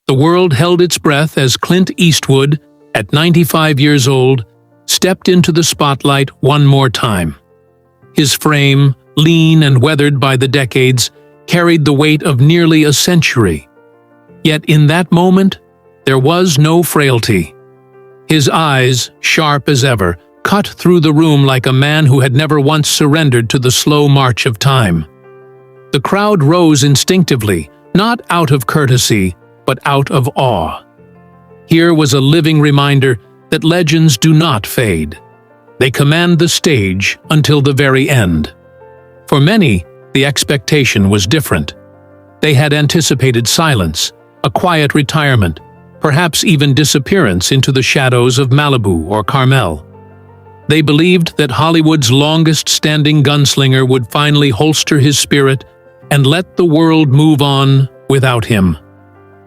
The world held its breath as Clint Eastwood, at 95 years old, stepped into the spotlight one more time. His frame, lean and weathered by the decades, carried the weight of nearly a century. Yet in that moment, there was no frailty. His eyes, sharp as ever, cut through the room like a man who had never once surrendered to the slow march of time. The crowd rose instinctively, not out of courtesy, but out of awe. Here was a living reminder that legends do not fade. They command the stage until the very end. For many, the expectation was different. They had anticipated silence, a quiet retirement, perhaps even disappearance into the shadows of Malibu or Carmel. They believed that Hollywood's longest-standing gunslinger would finally holster his spirit and let the world move on without him.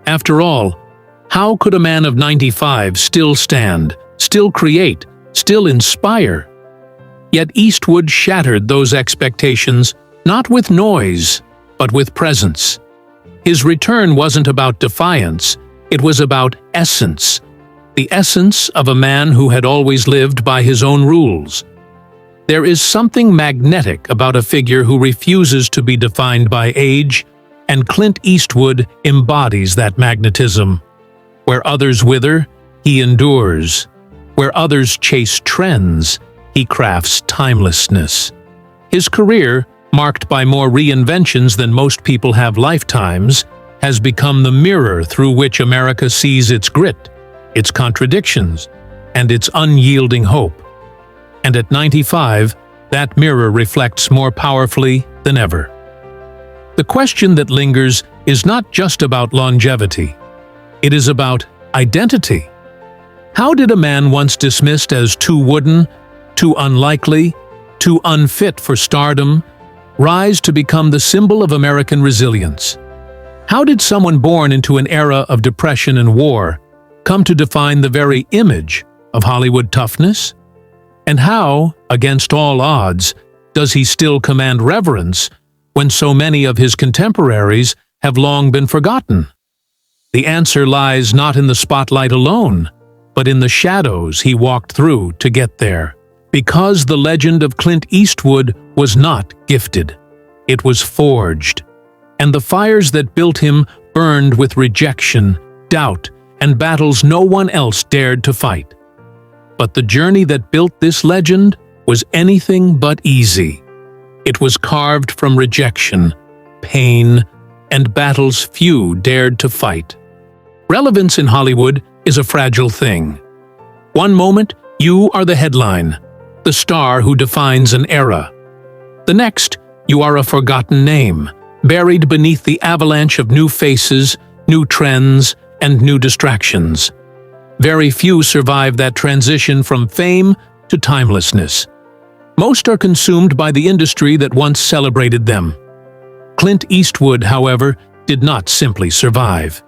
After all, how could a man of 95 still stand, still create, still inspire? Yet Eastwood shattered those expectations, not with noise, but with presence. His return wasn't about defiance, it was about essence, the essence of a man who had always lived by his own rules. There is something magnetic about a figure who refuses to be defined by age, and Clint Eastwood embodies that magnetism. Where others wither, he endures. Where others chase trends, he crafts timelessness. His career, marked by more reinventions than most people have lifetimes, has become the mirror through which America sees its grit, its contradictions, and its unyielding hope. And at 95, that mirror reflects more powerfully than ever. The question that lingers is not just about longevity. It is about identity. How did a man once dismissed as too wooden, too unlikely, too unfit for stardom, rise to become the symbol of American resilience? How did someone born into an era of depression and war come to define the very image of Hollywood toughness? And how, against all odds, does he still command reverence when so many of his contemporaries have long been forgotten? The answer lies not in the spotlight alone, but in the shadows he walked through to get there. Because the legend of Clint Eastwood was not gifted. It was forged. And the fires that built him burned with rejection, doubt, and battles no one else dared to fight. But the journey that built this legend was anything but easy. It was carved from rejection, pain, and battles few dared to fight. Relevance in Hollywood is a fragile thing. One moment, you are the headline, the star who defines an era. The next, you are a forgotten name, buried beneath the avalanche of new faces, new trends, and new distractions. Very few survive that transition from fame to timelessness. Most are consumed by the industry that once celebrated them. Clint Eastwood, however, did not simply survive.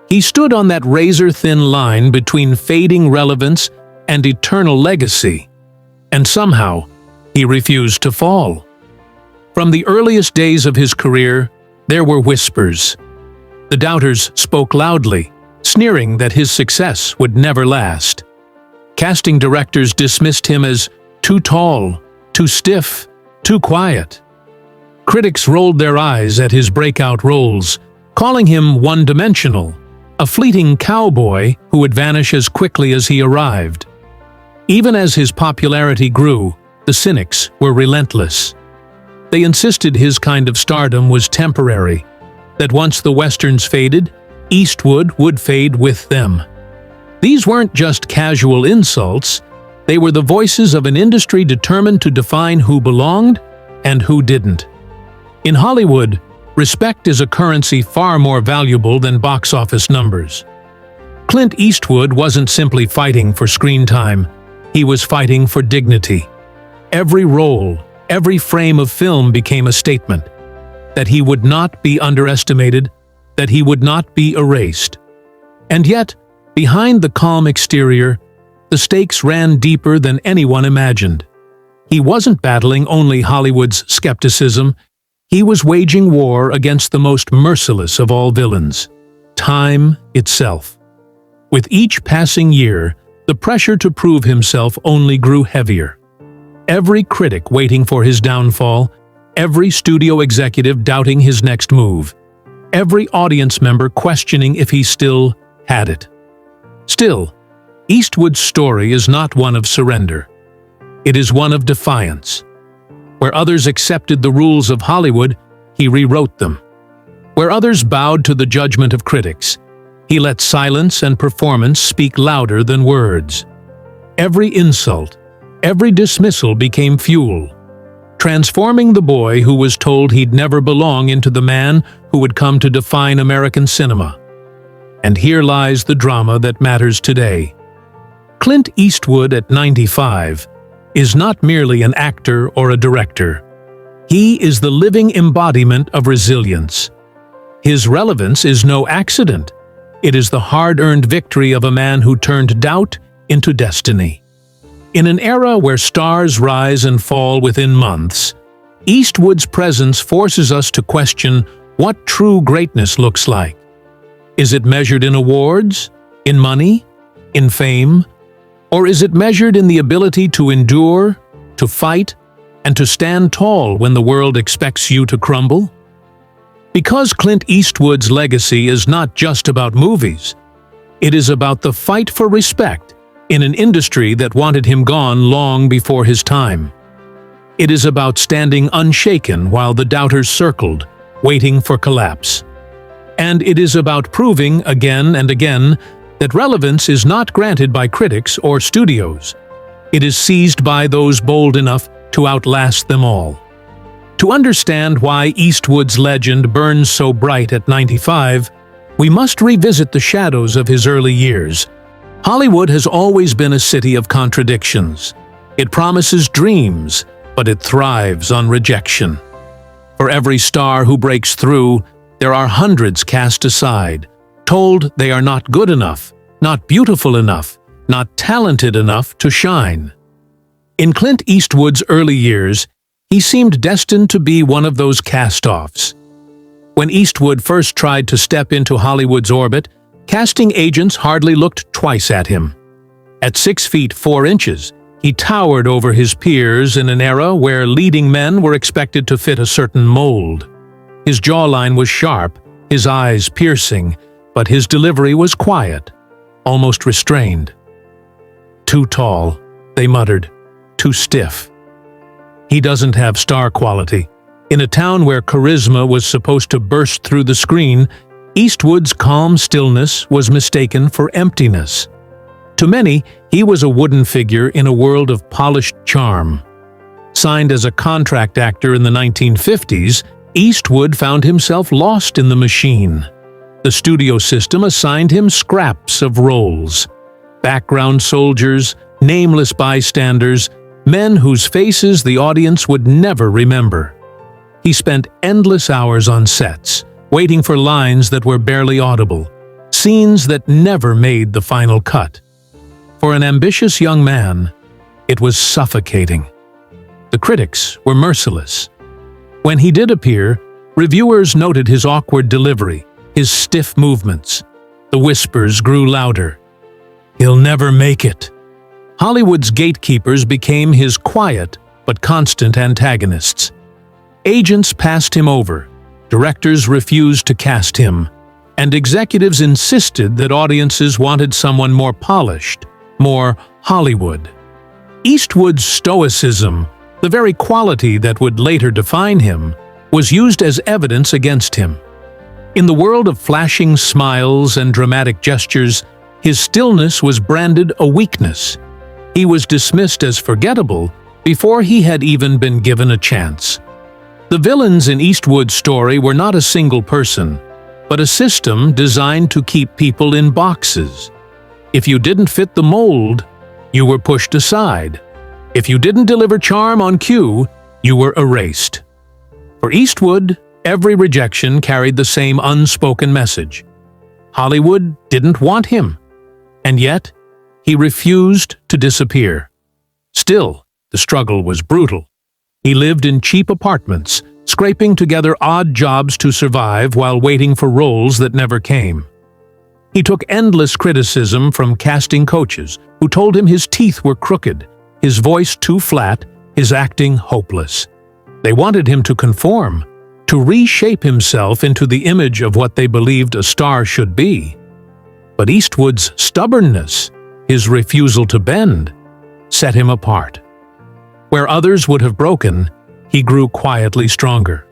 He stood on that razor-thin line between fading relevance and eternal legacy. And somehow, he refused to fall. From the earliest days of his career, there were whispers. The doubters spoke loudly, sneering that his success would never last. Casting directors dismissed him as too tall, too stiff, too quiet. Critics rolled their eyes at his breakout roles, calling him one-dimensional, a fleeting cowboy who would vanish as quickly as he arrived. Even as his popularity grew, the cynics were relentless. They insisted his kind of stardom was temporary, that once the westerns faded, Eastwood would fade with them. These weren't just casual insults, they were the voices of an industry determined to define who belonged and who didn't. In Hollywood, respect is a currency far more valuable than box office numbers. Clint Eastwood wasn't simply fighting for screen time, he was fighting for dignity. Every role, every frame of film became a statement that he would not be underestimated, that he would not be erased. And yet, behind the calm exterior, the stakes ran deeper than anyone imagined. He wasn't battling only Hollywood's skepticism, he was waging war against the most merciless of all villains, time itself. With each passing year, the pressure to prove himself only grew heavier. Every critic waiting for his downfall, every studio executive doubting his next move, every audience member questioning if he still had it. Still, Eastwood's story is not one of surrender. It is one of defiance. Where others accepted the rules of Hollywood, he rewrote them. Where others bowed to the judgment of critics, he let silence and performance speak louder than words. Every insult, every dismissal became fuel, transforming the boy who was told he'd never belong into the man who would come to define American cinema. And here lies the drama that matters today. Clint Eastwood at 95 is not merely an actor or a director. He is the living embodiment of resilience. His relevance is no accident. It is the hard-earned victory of a man who turned doubt into destiny. In an era where stars rise and fall within months, Eastwood's presence forces us to question what true greatness looks like. Is it measured in awards, in money, in fame? Or is it measured in the ability to endure, to fight, and to stand tall when the world expects you to crumble? Because Clint Eastwood's legacy is not just about movies, it is about the fight for respect in an industry that wanted him gone long before his time. It is about standing unshaken while the doubters circled, waiting for collapse. And it is about proving again and again that relevance is not granted by critics or studios. It is seized by those bold enough to outlast them all. To understand why Eastwood's legend burns so bright at 95, we must revisit the shadows of his early years. Hollywood has always been a city of contradictions. It promises dreams, but it thrives on rejection. For every star who breaks through, there are hundreds cast aside, told they are not good enough, not beautiful enough, not talented enough to shine. In Clint Eastwood's early years, he seemed destined to be one of those cast-offs. When Eastwood first tried to step into Hollywood's orbit, casting agents hardly looked twice at him. At 6 feet 4 inches, he towered over his peers in an era where leading men were expected to fit a certain mold. His jawline was sharp, his eyes piercing, but his delivery was quiet, almost restrained. Too tall, they muttered, too stiff. He doesn't have star quality. In a town where charisma was supposed to burst through the screen, Eastwood's calm stillness was mistaken for emptiness. To many, he was a wooden figure in a world of polished charm. Signed as a contract actor in the 1950s, Eastwood found himself lost in the machine. The studio system assigned him scraps of roles. Background soldiers, nameless bystanders, men whose faces the audience would never remember. He spent endless hours on sets, waiting for lines that were barely audible, scenes that never made the final cut. For an ambitious young man, it was suffocating. The critics were merciless. When he did appear, reviewers noted his awkward delivery, his stiff movements. The whispers grew louder. "He'll never make it." Hollywood's gatekeepers became his quiet but constant antagonists. Agents passed him over, directors refused to cast him, and executives insisted that audiences wanted someone more polished, more Hollywood. Eastwood's stoicism, the very quality that would later define him, was used as evidence against him. In the world of flashing smiles and dramatic gestures, his stillness was branded a weakness. He was dismissed as forgettable before he had even been given a chance. The villains in Eastwood's story were not a single person, but a system designed to keep people in boxes. If you didn't fit the mold, you were pushed aside. If you didn't deliver charm on cue, you were erased. For Eastwood, every rejection carried the same unspoken message. Hollywood didn't want him, and yet he refused to disappear. Still, the struggle was brutal. He lived in cheap apartments, scraping together odd jobs to survive while waiting for roles that never came. He took endless criticism from casting coaches who told him his teeth were crooked, his voice too flat, his acting hopeless. They wanted him to conform, to reshape himself into the image of what they believed a star should be. But Eastwood's stubbornness, his refusal to bend, set him apart. Where others would have broken, he grew quietly stronger.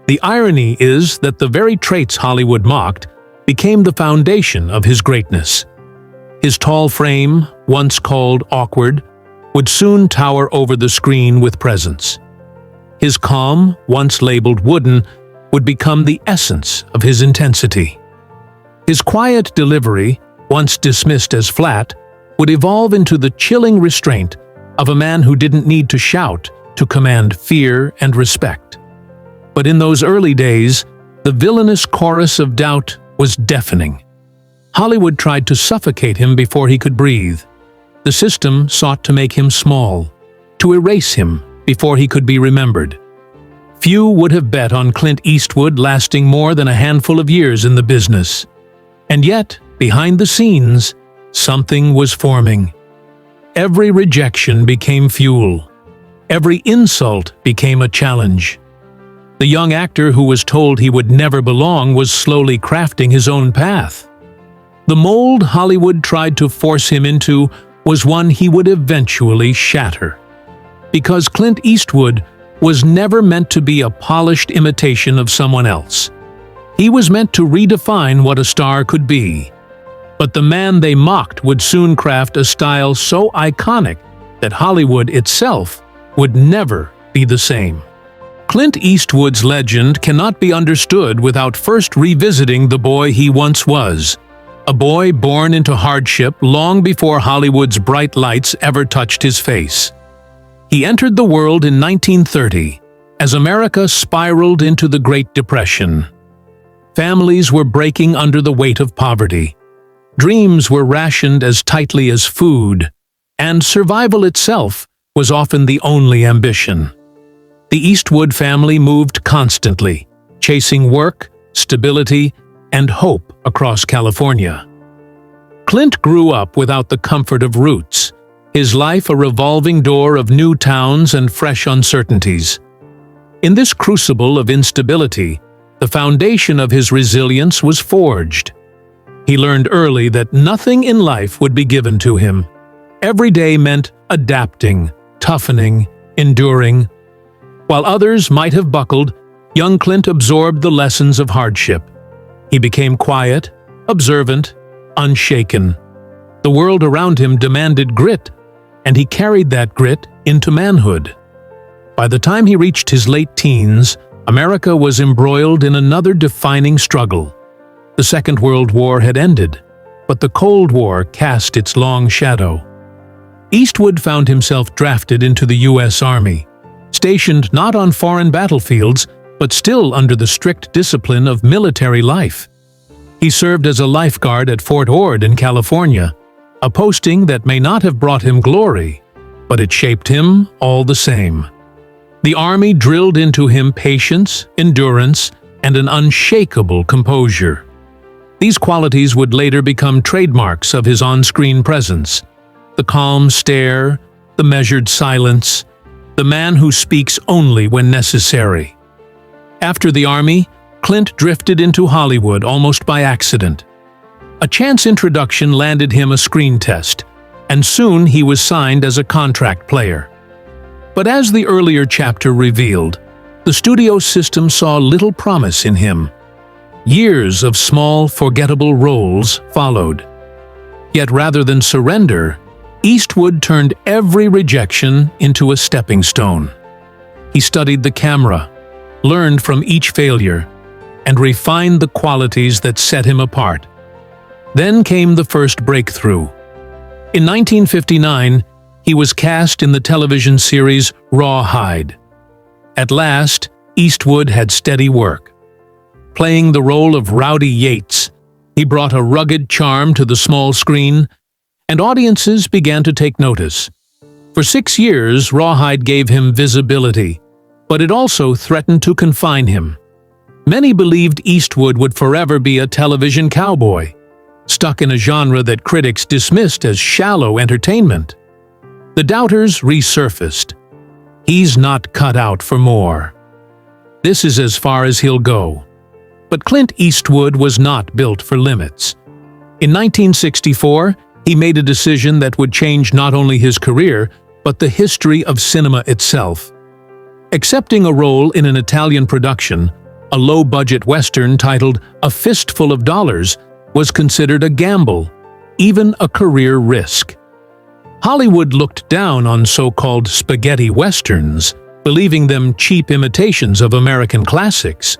The irony is that the very traits Hollywood mocked became the foundation of his greatness. His tall frame, once called awkward, would soon tower over the screen with presence. His calm, once labeled wooden, would become the essence of his intensity. His quiet delivery, once dismissed as flat, would evolve into the chilling restraint of a man who didn't need to shout to command fear and respect. But in those early days, the villainous chorus of doubt was deafening. Hollywood tried to suffocate him before he could breathe. The system sought to make him small, to erase him before he could be remembered. Few would have bet on Clint Eastwood lasting more than a handful of years in the business. And yet, behind the scenes, something was forming. Every rejection became fuel. Every insult became a challenge. The young actor who was told he would never belong was slowly crafting his own path. The mold Hollywood tried to force him into was one he would eventually shatter. Because Clint Eastwood was never meant to be a polished imitation of someone else. He was meant to redefine what a star could be. But the man they mocked would soon craft a style so iconic that Hollywood itself would never be the same. Clint Eastwood's legend cannot be understood without first revisiting the boy he once was. A boy born into hardship long before Hollywood's bright lights ever touched his face. He entered the world in 1930, as America spiraled into the Great Depression. Families were breaking under the weight of poverty. Dreams were rationed as tightly as food, and survival itself was often the only ambition. The Eastwood family moved constantly, chasing work, stability, and hope across California. Clint grew up without the comfort of roots, his life a revolving door of new towns and fresh uncertainties. In this crucible of instability, the foundation of his resilience was forged. He learned early that nothing in life would be given to him. Every day meant adapting, toughening, enduring. While others might have buckled, young Clint absorbed the lessons of hardship. He became quiet, observant, unshaken. The world around him demanded grit, and he carried that grit into manhood. By the time he reached his late teens, America was embroiled in another defining struggle. The Second World War had ended, but the Cold War cast its long shadow. Eastwood found himself drafted into the U.S. Army, stationed not on foreign battlefields, but still under the strict discipline of military life. He served as a lifeguard at Fort Ord in California, a posting that may not have brought him glory, but it shaped him all the same. The Army drilled into him patience, endurance, and an unshakable composure. These qualities would later become trademarks of his on-screen presence. The calm stare, the measured silence, the man who speaks only when necessary. After the Army, Clint drifted into Hollywood almost by accident. A chance introduction landed him a screen test, and soon he was signed as a contract player. But as the earlier chapter revealed, the studio system saw little promise in him. Years of small, forgettable roles followed. Yet rather than surrender, Eastwood turned every rejection into a stepping stone. He studied the camera, learned from each failure, and refined the qualities that set him apart. Then came the first breakthrough. In 1959, he was cast in the television series Rawhide. At last, Eastwood had steady work. Playing the role of Rowdy Yates, he brought a rugged charm to the small screen, and audiences began to take notice. For 6 years, Rawhide gave him visibility, but it also threatened to confine him. Many believed Eastwood would forever be a television cowboy. stuck in a genre that critics dismissed as shallow entertainment. The doubters resurfaced. He's not cut out for more. This is as far as he'll go. But Clint Eastwood was not built for limits. In 1964, he made a decision that would change not only his career, but the history of cinema itself. Accepting a role in an Italian production, a low-budget Western titled A Fistful of Dollars was considered a gamble, even a career risk. Hollywood looked down on so-called spaghetti westerns, believing them cheap imitations of American classics.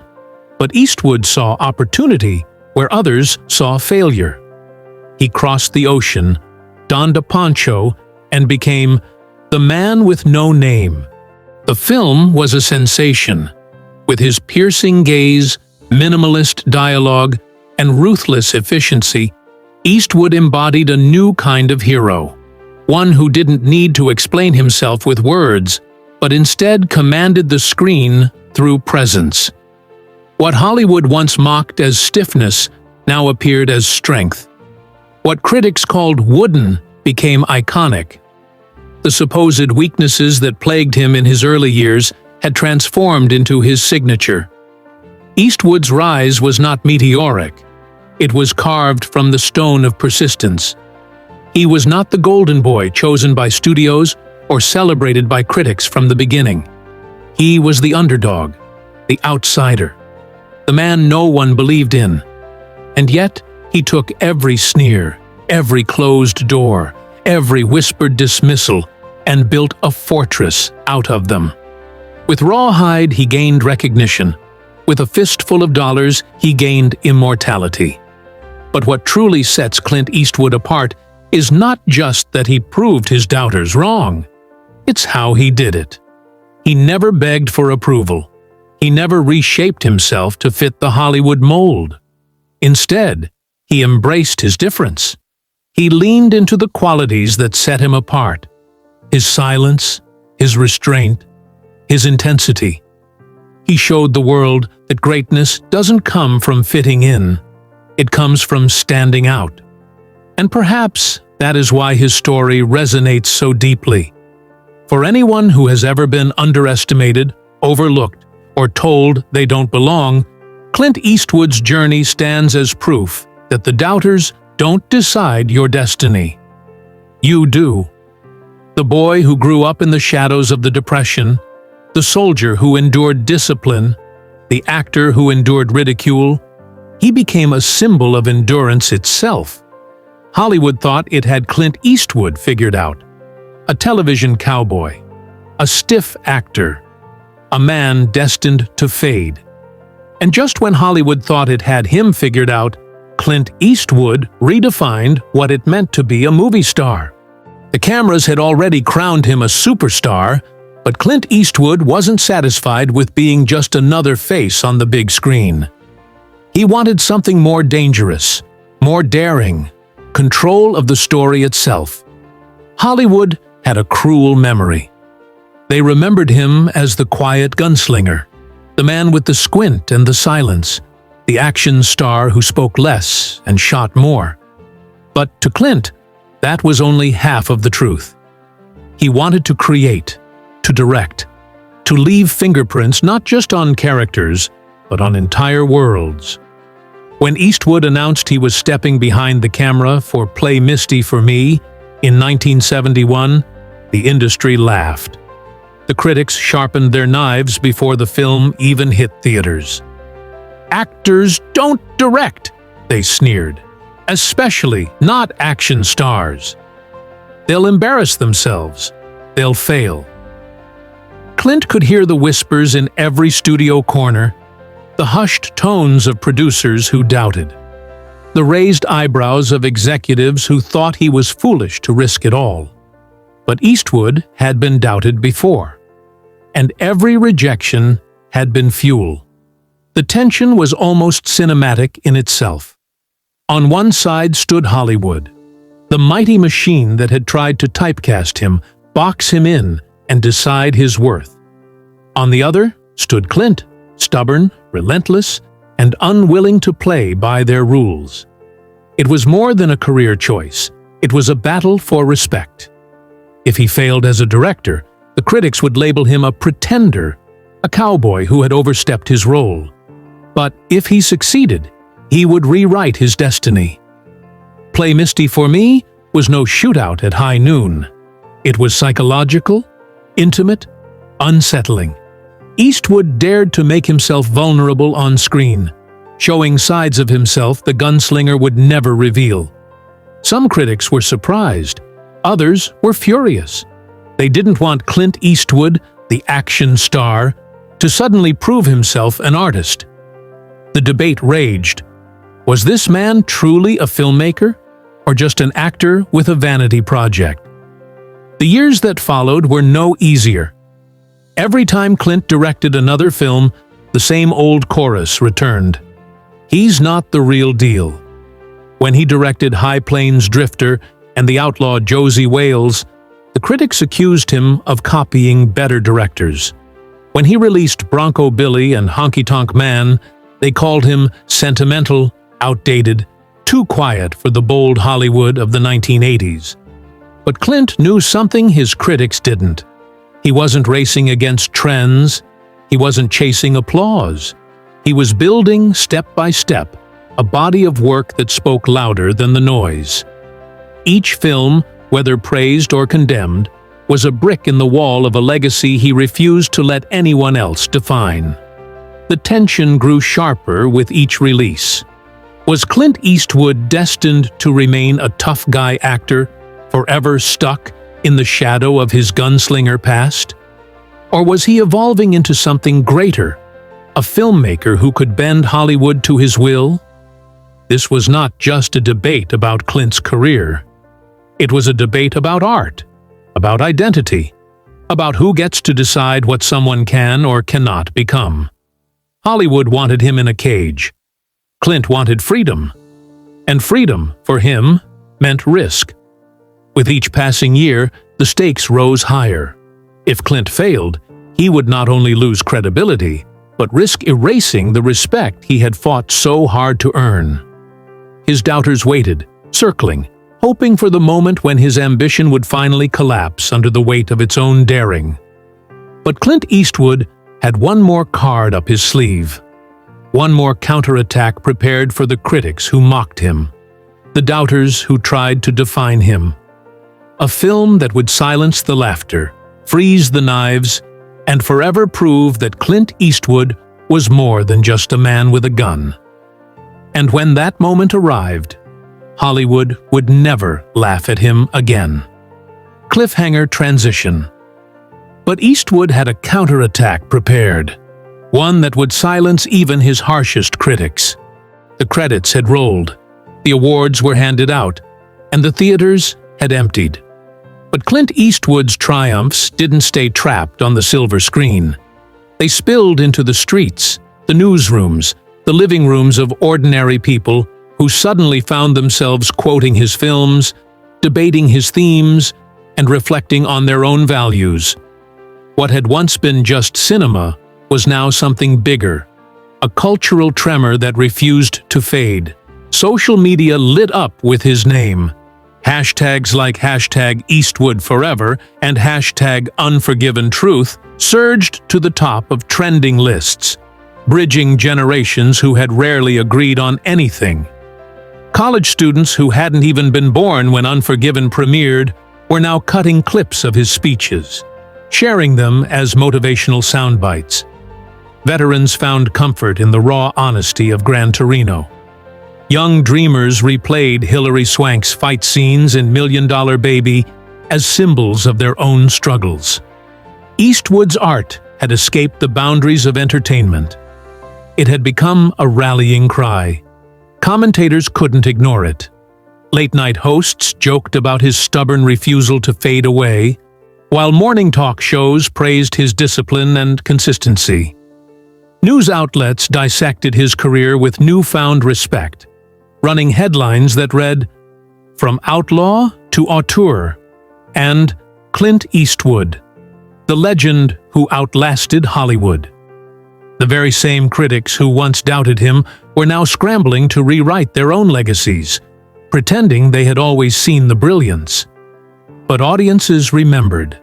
But Eastwood saw opportunity where others saw failure. He crossed the ocean, donned a poncho, and became the man with no name. The film was a sensation. With his piercing gaze, minimalist dialogue, and ruthless efficiency, Eastwood embodied a new kind of hero. One who didn't need to explain himself with words, but instead commanded the screen through presence. What Hollywood once mocked as stiffness now appeared as strength. What critics called wooden became iconic. The supposed weaknesses that plagued him in his early years had transformed into his signature. Eastwood's rise was not meteoric. It was carved from the stone of persistence. He was not the golden boy chosen by studios or celebrated by critics from the beginning. He was the underdog, the outsider, the man no one believed in. And yet, he took every sneer, every closed door, every whispered dismissal, and built a fortress out of them. With Rawhide, he gained recognition. With A Fistful of Dollars, he gained immortality. But what truly sets Clint Eastwood apart is not just that he proved his doubters wrong. It's how he did it. He never begged for approval. He never reshaped himself to fit the Hollywood mold. Instead, he embraced his difference. He leaned into the qualities that set him apart. His silence, his restraint, his intensity. He showed the world that greatness doesn't come from fitting in. It comes from standing out. And perhaps that is why his story resonates so deeply. For anyone who has ever been underestimated, overlooked, or told they don't belong, Clint Eastwood's journey stands as proof that the doubters don't decide your destiny. You do. The boy who grew up in the shadows of the Depression, the soldier who endured discipline, the actor who endured ridicule, he became a symbol of endurance itself. Hollywood thought it had Clint Eastwood figured out. A television cowboy, a stiff actor, a man destined to fade. And just when Hollywood thought it had him figured out, Clint Eastwood redefined what it meant to be a movie star. The cameras had already crowned him a superstar, but Clint Eastwood wasn't satisfied with being just another face on the big screen. He wanted something more dangerous, more daring, control of the story itself. Hollywood had a cruel memory. They remembered him as the quiet gunslinger, the man with the squint and the silence, the action star who spoke less and shot more. But to Clint, that was only half of the truth. He wanted to create, to direct, to leave fingerprints not just on characters, but on entire worlds. When Eastwood announced he was stepping behind the camera for Play Misty for Me in 1971, the industry laughed. The critics sharpened their knives before the film even hit theaters. "Actors don't direct," they sneered. "Especially not action stars. They'll embarrass themselves. They'll fail." Clint could hear the whispers in every studio corner, the hushed tones of producers who doubted, the raised eyebrows of executives who thought he was foolish to risk it all. But Eastwood had been doubted before, and every rejection had been fuel. The tension was almost cinematic in itself. On one side stood Hollywood, the mighty machine that had tried to typecast him, box him in, and decide his worth. On the other stood Clint, stubborn, relentless, and unwilling to play by their rules. It was more than a career choice. It was a battle for respect. If he failed as a director, the critics would label him a pretender, a cowboy who had overstepped his role. But if he succeeded, he would rewrite his destiny. Play Misty for me was no shootout at high noon. It was psychological, intimate, unsettling. Eastwood dared to make himself vulnerable on screen, showing sides of himself the gunslinger would never reveal. Some critics were surprised, others were furious. They didn't want Clint Eastwood, the action star, to suddenly prove himself an artist. The debate raged. Was this man truly a filmmaker, or just an actor with a vanity project? The years that followed were no easier. Every time Clint directed another film, the same old chorus returned. He's not the real deal. When he directed High Plains Drifter and the outlaw Josie Wales, the critics accused him of copying better directors. When he released Bronco Billy and Honky Tonk Man, they called him sentimental, outdated, too quiet for the bold Hollywood of the 1980s. But Clint knew something his critics didn't. He wasn't racing against trends. He wasn't chasing applause. He was building, step by step, a body of work that spoke louder than the noise. Each film, whether praised or condemned, was a brick in the wall of a legacy he refused to let anyone else define. The tension grew sharper with each release. Was Clint Eastwood destined to remain a tough guy actor, forever stuck in the shadow of his gunslinger past? Or was he evolving into something greater, a filmmaker who could bend Hollywood to his will? This was not just a debate about Clint's career. It was a debate about art, about identity, about who gets to decide what someone can or cannot become. Hollywood wanted him in a cage. Clint wanted freedom. And freedom, for him, meant risk. With each passing year, the stakes rose higher. If Clint failed, he would not only lose credibility, but risk erasing the respect he had fought so hard to earn. His doubters waited, circling, hoping for the moment when his ambition would finally collapse under the weight of its own daring. But Clint Eastwood had one more card up his sleeve. One more counterattack prepared for the critics who mocked him, the doubters who tried to define him. A film that would silence the laughter, freeze the knives, and forever prove that Clint Eastwood was more than just a man with a gun. And when that moment arrived, Hollywood would never laugh at him again. Cliffhanger transition. But Eastwood had a counterattack prepared, one that would silence even his harshest critics. The credits had rolled, the awards were handed out, and the theaters had emptied. But Clint Eastwood's triumphs didn't stay trapped on the silver screen. They spilled into the streets, the newsrooms, the living rooms of ordinary people who suddenly found themselves quoting his films, debating his themes, and reflecting on their own values. What had once been just cinema was now something bigger, a cultural tremor that refused to fade. Social media lit up with his name. Hashtags like #EastwoodForever and #UnforgivenTruth surged to the top of trending lists, bridging generations who had rarely agreed on anything. College students who hadn't even been born when Unforgiven premiered were now cutting clips of his speeches, sharing them as motivational soundbites. Veterans found comfort in the raw honesty of Gran Torino. Young dreamers replayed Hilary Swank's fight scenes in $1 Million Baby as symbols of their own struggles. Eastwood's art had escaped the boundaries of entertainment. It had become a rallying cry. Commentators couldn't ignore it. Late-night hosts joked about his stubborn refusal to fade away, while morning talk shows praised his discipline and consistency. News outlets dissected his career with newfound respect, running headlines that read, "From Outlaw to Auteur," and "Clint Eastwood, the legend who outlasted Hollywood." The very same critics who once doubted him were now scrambling to rewrite their own legacies, pretending they had always seen the brilliance. But audiences remembered.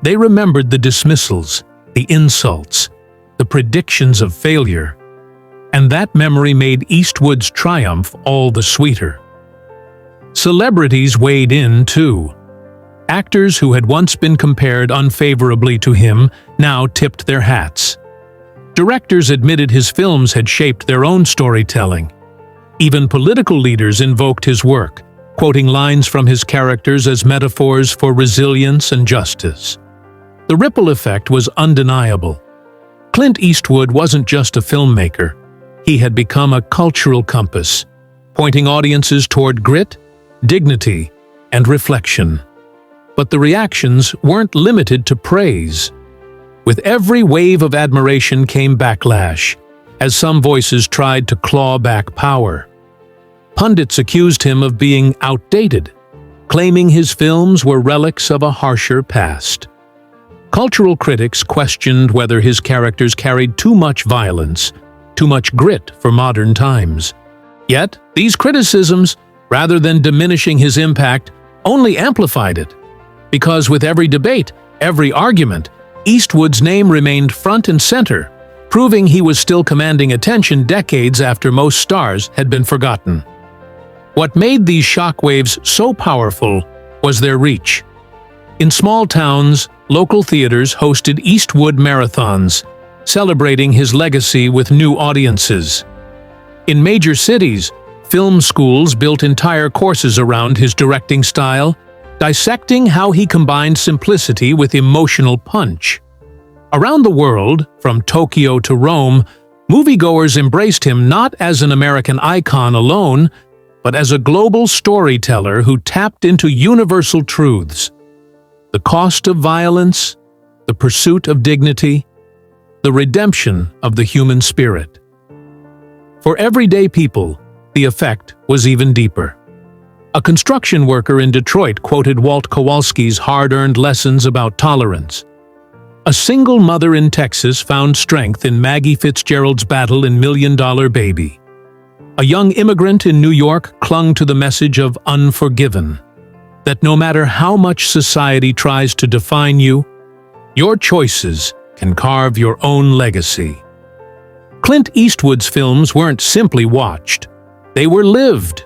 They remembered the dismissals, the insults, the predictions of failure. And that memory made Eastwood's triumph all the sweeter. Celebrities weighed in, too. Actors who had once been compared unfavorably to him now tipped their hats. Directors admitted his films had shaped their own storytelling. Even political leaders invoked his work, quoting lines from his characters as metaphors for resilience and justice. The ripple effect was undeniable. Clint Eastwood wasn't just a filmmaker. He had become a cultural compass, pointing audiences toward grit, dignity, and reflection. But the reactions weren't limited to praise. With every wave of admiration came backlash, as some voices tried to claw back power. Pundits accused him of being outdated, claiming his films were relics of a harsher past. Cultural critics questioned whether his characters carried too much violence, too much grit for modern times. Yet, these criticisms, rather than diminishing his impact, only amplified it. Because with every debate, every argument, Eastwood's name remained front and center, proving he was still commanding attention decades after most stars had been forgotten. What made these shockwaves so powerful was their reach. In small towns, local theaters hosted Eastwood marathons, celebrating his legacy with new audiences. In major cities, film schools built entire courses around his directing style, dissecting how he combined simplicity with emotional punch. Around the world, from Tokyo to Rome, moviegoers embraced him not as an American icon alone, but as a global storyteller who tapped into universal truths. The cost of violence, the pursuit of dignity, the redemption of the human spirit. For everyday people, the effect was even deeper. A construction worker in Detroit quoted Walt Kowalski's hard-earned lessons about tolerance. A single mother in Texas found strength in Maggie Fitzgerald's battle in Million Dollar Baby. A young immigrant in New York clung to the message of Unforgiven, that no matter how much society tries to define you, your choices can carve your own legacy. Clint Eastwood's films weren't simply watched, they were lived.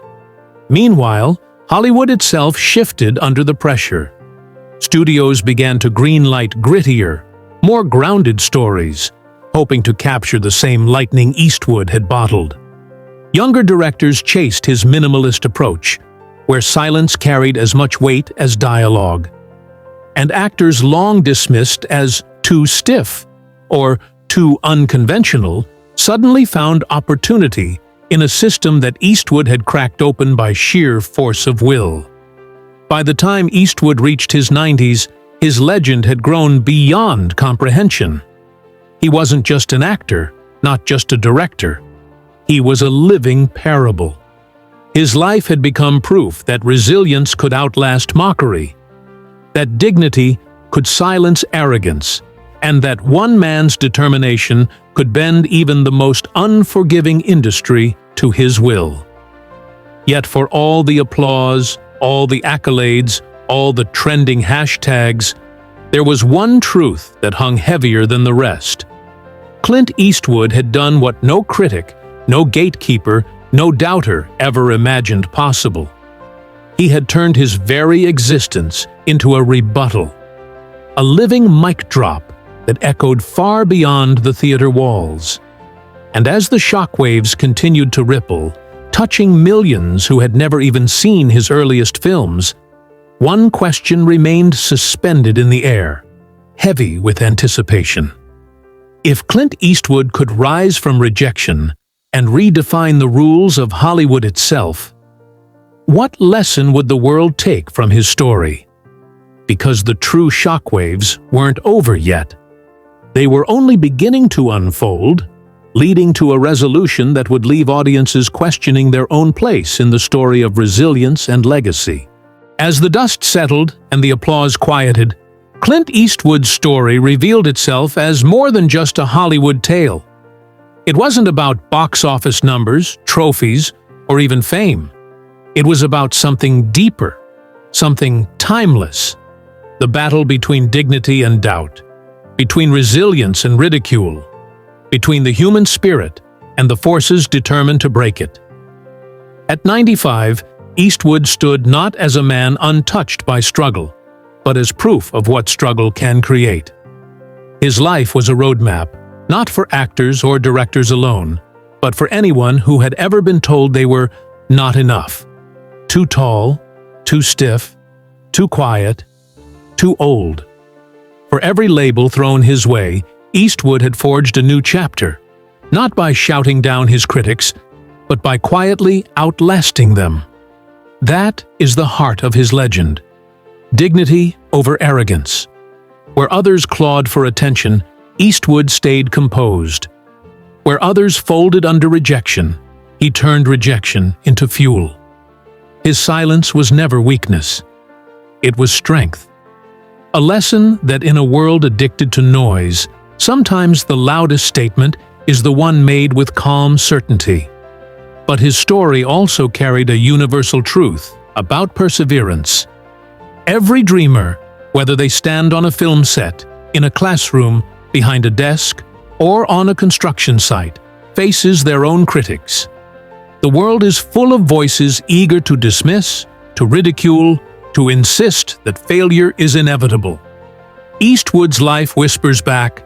Meanwhile, Hollywood itself shifted under the pressure. Studios began to greenlight grittier, more grounded stories, hoping to capture the same lightning Eastwood had bottled. Younger directors chased his minimalist approach, where silence carried as much weight as dialogue. And actors long dismissed as too stiff or too unconventional suddenly found opportunity in a system that Eastwood had cracked open by sheer force of will. By the time Eastwood reached his 90s, his legend had grown beyond comprehension. He wasn't just an actor, not just a director. He was a living parable. His life had become proof that resilience could outlast mockery, that dignity could silence arrogance, and that one man's determination could bend even the most unforgiving industry to his will. Yet for all the applause, all the accolades, all the trending hashtags, there was one truth that hung heavier than the rest. Clint Eastwood had done what no critic, no gatekeeper, no doubter ever imagined possible. He had turned his very existence into a rebuttal, a living mic drop that echoed far beyond the theater walls. And as the shockwaves continued to ripple, touching millions who had never even seen his earliest films, one question remained suspended in the air, heavy with anticipation. If Clint Eastwood could rise from rejection and redefine the rules of Hollywood itself, what lesson would the world take from his story? Because the true shockwaves weren't over yet. They were only beginning to unfold, leading to a resolution that would leave audiences questioning their own place in the story of resilience and legacy. As the dust settled and the applause quieted, Clint Eastwood's story revealed itself as more than just a Hollywood tale. It wasn't about box office numbers, trophies, or even fame. It was about something deeper, something timeless. The battle between dignity and doubt, between resilience and ridicule, between the human spirit and the forces determined to break it. At 95, Eastwood stood not as a man untouched by struggle, but as proof of what struggle can create. His life was a roadmap, not for actors or directors alone, but for anyone who had ever been told they were not enough. Too tall, too stiff, too quiet, too old. For every label thrown his way, Eastwood had forged a new chapter, not by shouting down his critics, but by quietly outlasting them. That is the heart of his legend. Dignity over arrogance. Where others clawed for attention, Eastwood stayed composed. Where others folded under rejection, he turned rejection into fuel. His silence was never weakness. It was strength. A lesson that in a world addicted to noise, sometimes the loudest statement is the one made with calm certainty. But his story also carried a universal truth about perseverance. Every dreamer, whether they stand on a film set, in a classroom, behind a desk, or on a construction site, faces their own critics. The world is full of voices eager to dismiss, to ridicule, to insist that failure is inevitable. Eastwood's life whispers back,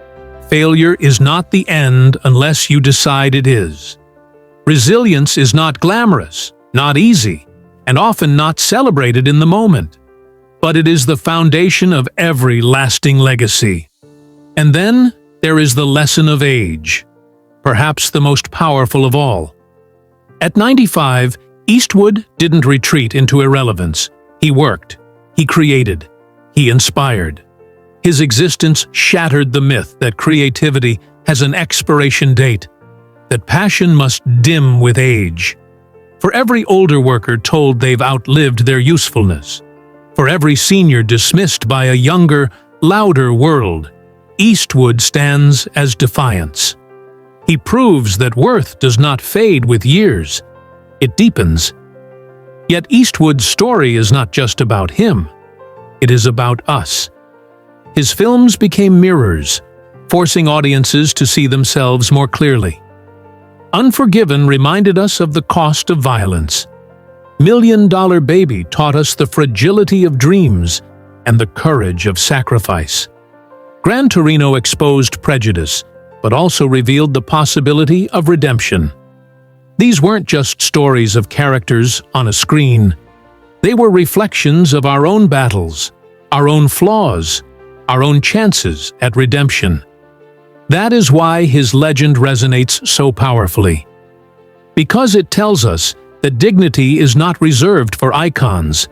"Failure is not the end unless you decide it is." Resilience is not glamorous, not easy, and often not celebrated in the moment. But it is the foundation of every lasting legacy. And then there is the lesson of age, perhaps the most powerful of all. At 95, Eastwood didn't retreat into irrelevance. He worked, he created, he inspired. His existence shattered the myth that creativity has an expiration date, that passion must dim with age. For every older worker told they've outlived their usefulness, for every senior dismissed by a younger, louder world, Eastwood stands as defiance. He proves that worth does not fade with years, it deepens. Yet Eastwood's story is not just about him, it is about us. His films became mirrors, forcing audiences to see themselves more clearly. Unforgiven reminded us of the cost of violence. $1 Million Baby taught us the fragility of dreams and the courage of sacrifice. Gran Torino exposed prejudice, but also revealed the possibility of redemption. These weren't just stories of characters on a screen. They were reflections of our own battles, our own flaws, our own chances at redemption. That is why his legend resonates so powerfully. Because it tells us that dignity is not reserved for icons.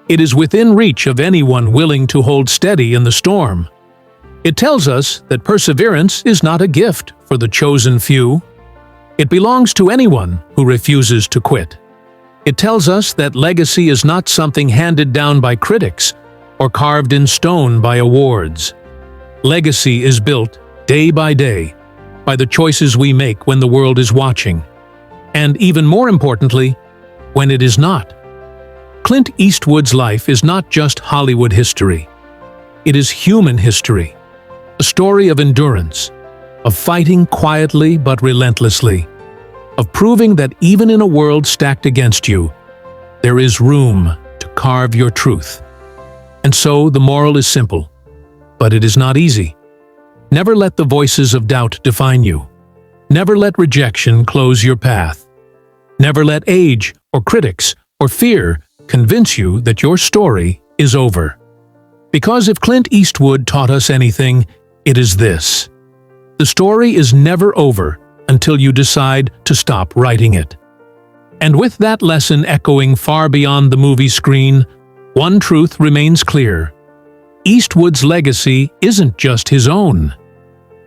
It is within reach of anyone willing to hold steady in the storm. It tells us that perseverance is not a gift for the chosen few. It belongs to anyone who refuses to quit. It tells us that legacy is not something handed down by critics or carved in stone by awards. Legacy is built day by day by the choices we make when the world is watching, and even more importantly, when it is not. Clint Eastwood's life is not just Hollywood history. It is human history, a story of endurance, of fighting quietly but relentlessly, of proving that even in a world stacked against you, there is room to carve your truth. And so the moral is simple, but it is not easy. Never let the voices of doubt define you. Never let rejection close your path. Never let age or critics or fear convince you that your story is over. Because if Clint Eastwood taught us anything, it is this: the story is never over until you decide to stop writing it. And with that lesson echoing far beyond the movie screen, one truth remains clear. Eastwood's legacy isn't just his own.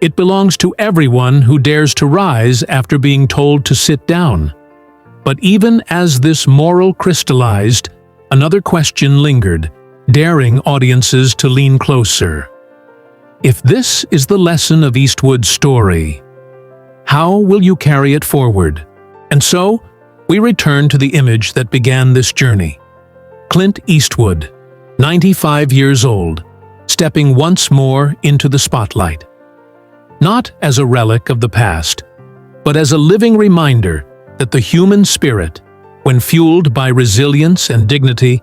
It belongs to everyone who dares to rise after being told to sit down. But even as this moral crystallized, another question lingered, daring audiences to lean closer. If this is the lesson of Eastwood's story, how will you carry it forward? And so, we return to the image that began this journey. Clint Eastwood, 95 years old, stepping once more into the spotlight. Not as a relic of the past, but as a living reminder that the human spirit, when fueled by resilience and dignity,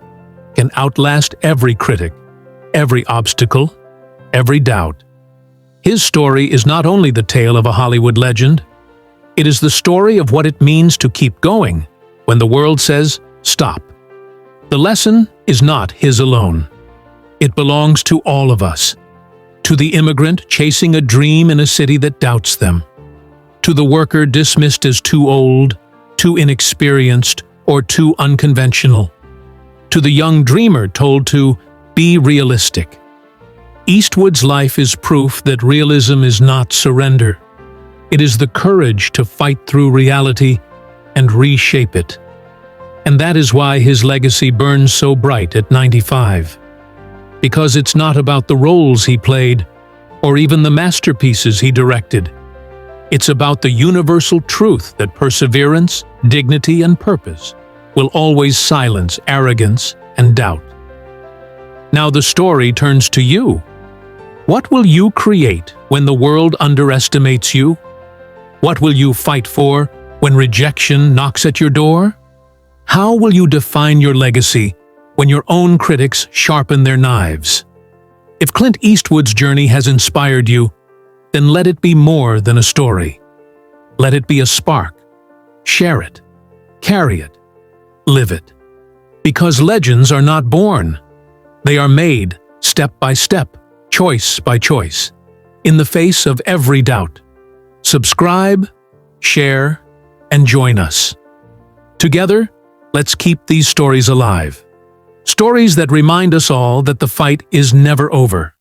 can outlast every critic, every obstacle, every doubt. His story is not only the tale of a Hollywood legend, it is the story of what it means to keep going when the world says, stop. The lesson is not his alone. It belongs to all of us. To the immigrant chasing a dream in a city that doubts them. To the worker dismissed as too old, too inexperienced, or too unconventional. To the young dreamer told to be realistic. Eastwood's life is proof that realism is not surrender. It is the courage to fight through reality and reshape it. And that is why his legacy burns so bright at 95. Because it's not about the roles he played, or even the masterpieces he directed. It's about the universal truth that perseverance, dignity, and purpose will always silence arrogance and doubt. Now the story turns to you. What will you create when the world underestimates you? What will you fight for when rejection knocks at your door? How will you define your legacy when your own critics sharpen their knives? If Clint Eastwood's journey has inspired you, then let it be more than a story. Let it be a spark. Share it. Carry it. Live it. Because legends are not born. They are made, step by step, choice by choice, in the face of every doubt. Subscribe, share, and join us. Together, let's keep these stories alive. Stories that remind us all that the fight is never over.